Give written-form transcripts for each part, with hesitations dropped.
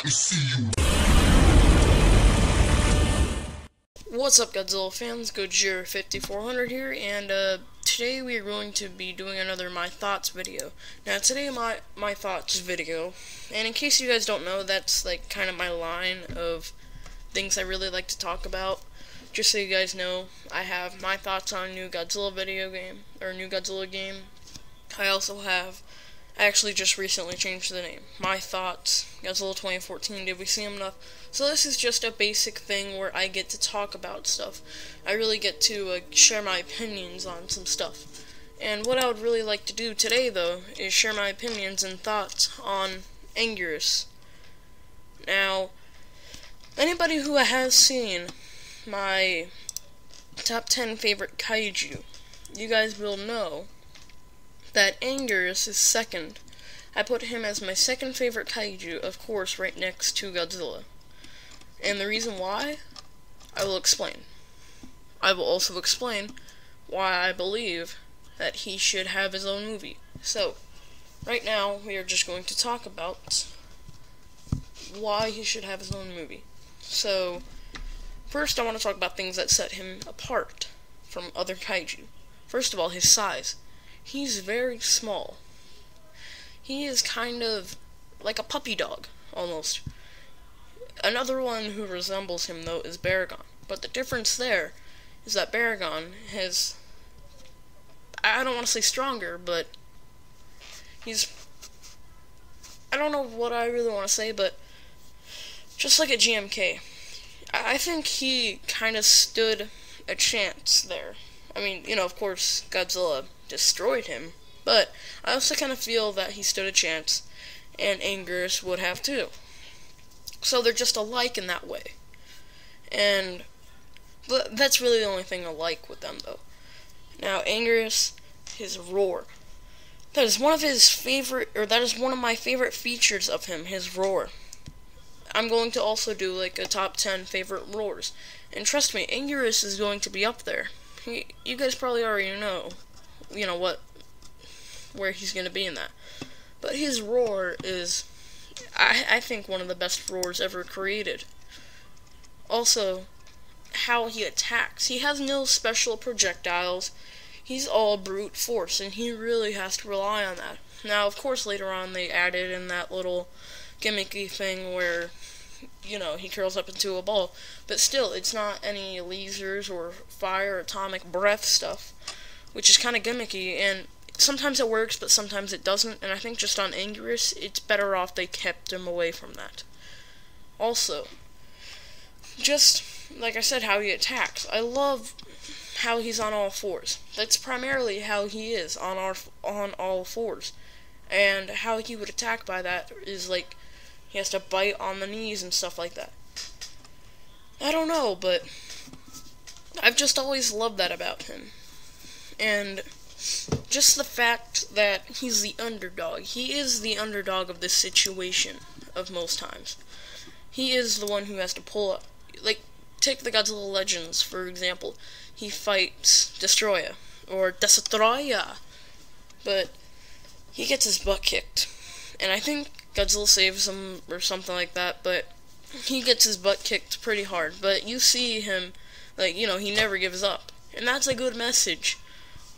What's up, Godzilla fans? Gojira5400 here, and today we are going to be doing another My Thoughts video. Now, today my Thoughts video, and in case you guys don't know, that's like kind of my line of things I really like to talk about. Just so you guys know, I have my thoughts on new Godzilla video game, or new Godzilla game. I also have, I actually just recently changed the name. My Thoughts, Godzilla 2014, did we see him enough? So this is just a basic thing where I get to talk about stuff. I really get to share my opinions on some stuff. And what I would really like to do today, though, is share my opinions and thoughts on Anguirus. Now, anybody who has seen my top 10 favorite kaiju, you guys will know that Anguirus is second. I put him as my second favorite kaiju, of course, right next to Godzilla. And the reason why, I will explain. I will also explain why I believe that he should have his own movie. So, right now, we are just going to talk about why he should have his own movie. So, first I want to talk about things that set him apart from other kaiju. First of all, his size. He's very small. He is kind of like a puppy dog, almost. Another one who resembles him, though, is Baragon. But the difference there is that Baragon has, I don't want to say stronger, but he's, I don't know what I really want to say, but just like a GMK, I think he kind of stood a chance there. I mean, you know, of course, Godzilla destroyed him, but I also kind of feel that he stood a chance, and Anguirus would have too. So they're just alike in that way. And that's really the only thing I like with them, though. Now, Anguirus, his roar. That is one of his favorite, or that is one of my favorite features of him, his roar. I'm going to also do like a top 10 favorite roars. And trust me, Anguirus is going to be up there. You guys probably already know, where he's going to be in that. But his roar is, I think, one of the best roars ever created. Also, how he attacks. He has no special projectiles. He's all brute force, and he really has to rely on that. Now, of course, later on they added in that little gimmicky thing where, he curls up into a ball. But still, it's not any lasers or fire, atomic breath stuff, which is kind of gimmicky, and sometimes it works, but sometimes it doesn't, and I think just on Anguirus, it's better off they kept him away from that. Also, just like I said, how he attacks. I love how he's on all fours. That's primarily how he is, on all fours. And how he would attack by that is like, he has to bite on the knees and stuff like that. I don't know, but I've just always loved that about him. And just the fact that he's the underdog. He is the underdog of this situation of most times. He is the one who has to pull up. Like, take the Godzilla Legends, for example. He fights Destroya, or Destroya, but he gets his butt kicked. And I think Godzilla saves him, or something like that, but he gets his butt kicked pretty hard. But you see him, like, he never gives up. And that's a good message.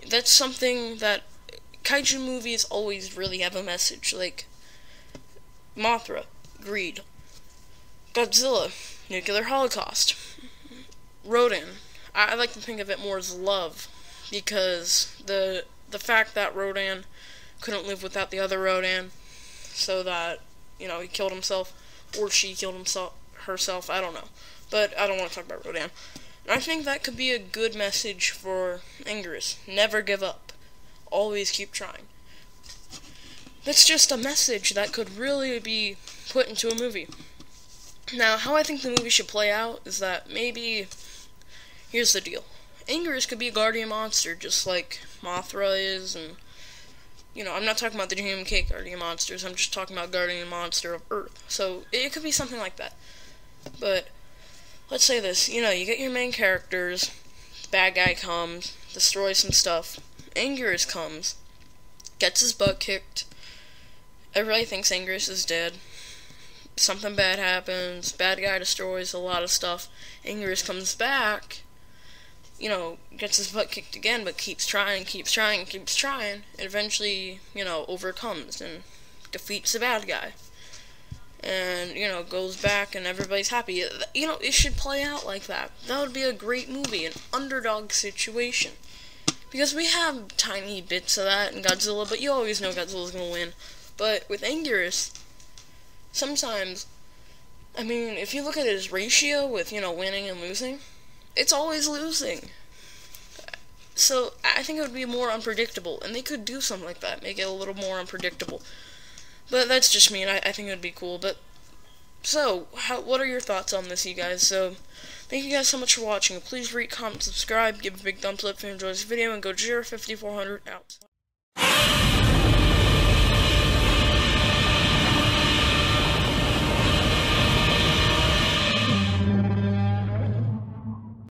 That's something that kaiju movies always really have a message, like Mothra, greed, Godzilla, nuclear holocaust, Rodan. I like to think of it more as love, because the fact that Rodan couldn't live without the other Rodan, so that, he killed himself, or she killed herself, I don't know. But I don't want to talk about Rodan. I think that could be a good message for Anguirus. Never give up. Always keep trying. That's just a message that could really be put into a movie. Now, how I think the movie should play out is that maybe, here's the deal. Anguirus could be a guardian monster, just like Mothra is, and, I'm not talking about the GMK guardian monsters, I'm just talking about guardian monster of Earth. So, it could be something like that. But let's say this, you get your main characters, bad guy comes, destroys some stuff, Anguirus comes, gets his butt kicked, everybody thinks Anguirus is dead, something bad happens, bad guy destroys a lot of stuff, Anguirus comes back, gets his butt kicked again, but keeps trying, and eventually, overcomes and defeats the bad guy. And, goes back and everybody's happy. It should play out like that. That would be a great movie, an underdog situation. Because we have tiny bits of that in Godzilla, but you always know Godzilla's gonna win. But with Anguirus, sometimes, if you look at his ratio with, winning and losing, it's always losing. So, I think it would be more unpredictable, and they could do something like that, make it a little more unpredictable. But that's just me, and I think it would be cool. But, so, what are your thoughts on this, you guys? So, thank you guys so much for watching. Please rate, comment, subscribe, give a big thumbs up if you enjoyed this video, and go Jira5400 out.